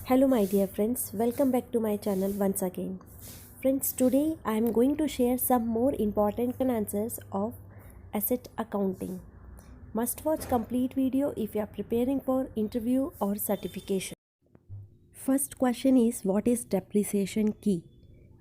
Hello my dear friends, welcome back to my channel once again. Friends, today I am going to share some more important answers of asset accounting. Must watch complete video if you are preparing for interview or certification. First question is, what is depreciation key?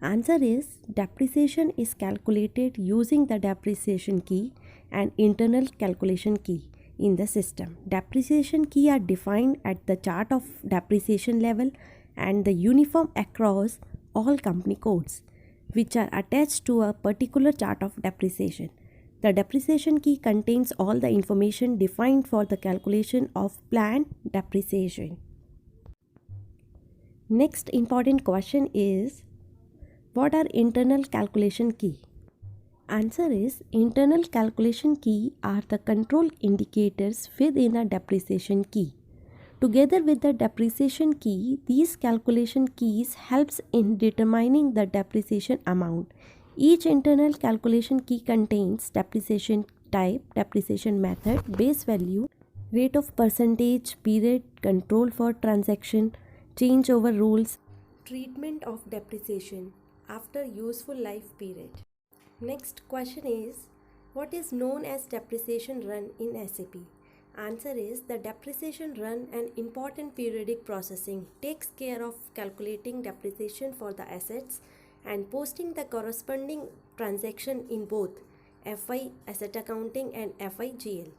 Answer is, depreciation is calculated using the depreciation key and internal calculation key in the system. Depreciation key are defined at the chart of depreciation level and the uniform across all company codes, which are attached to a particular chart of depreciation. The depreciation key contains all the information defined for the calculation of planned depreciation. Next important question is, what are internal calculation key? Answer is, internal calculation key are the control indicators within a depreciation key. Together with the depreciation key, these calculation keys helps in determining the depreciation amount. Each internal calculation key contains depreciation type, depreciation method, base value, rate of percentage, period, control for transaction, changeover rules, treatment of depreciation after useful life period. Next question is, what is known as depreciation run in SAP? Answer is, the depreciation run, an important periodic processing, takes care of calculating depreciation for the assets and posting the corresponding transaction in both FI asset accounting and FIGL.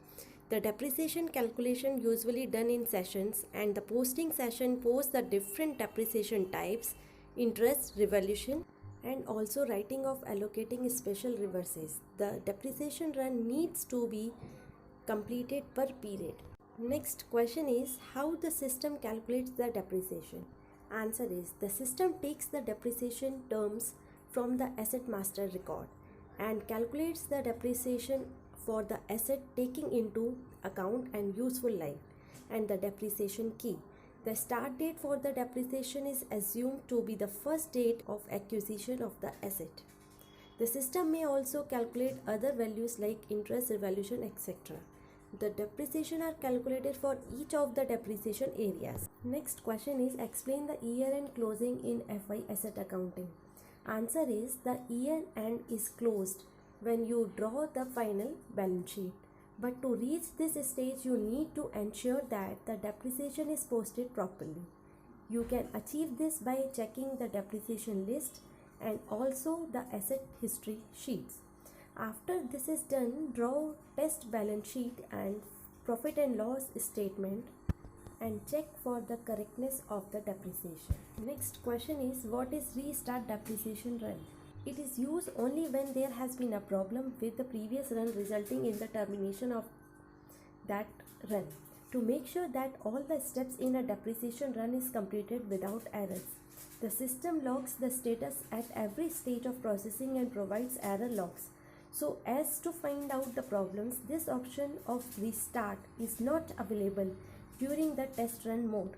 The depreciation calculation usually done in sessions, and the posting session posts the different depreciation types, interest, revolution, and also writing of allocating special reverses. The depreciation run needs to be completed per period. Next question is, how the system calculates the depreciation? Answer is, the system takes the depreciation terms from the asset master record and calculates the depreciation for the asset taking into account and useful life and the depreciation key. The start date for the depreciation is assumed to be the first date of acquisition of the asset. The system may also calculate other values like interest, revolution, etc. The depreciation are calculated for each of the depreciation areas. Next question is, explain the year-end closing in FI asset accounting. Answer is, the year-end is closed when you draw the final balance sheet. But to reach this stage, you need to ensure that the depreciation is posted properly. You can achieve this by checking the depreciation list and also the asset history sheets. After this is done, draw test balance sheet and profit and loss statement and check for the correctness of the depreciation. Next question is, what is restart depreciation run? It is used only when there has been a problem with the previous run resulting in the termination of that run, to make sure that all the steps in a depreciation run is completed without errors. The system logs the status at every stage of processing and provides error logs. So as to find out the problems, this option of restart is not available during the test run mode.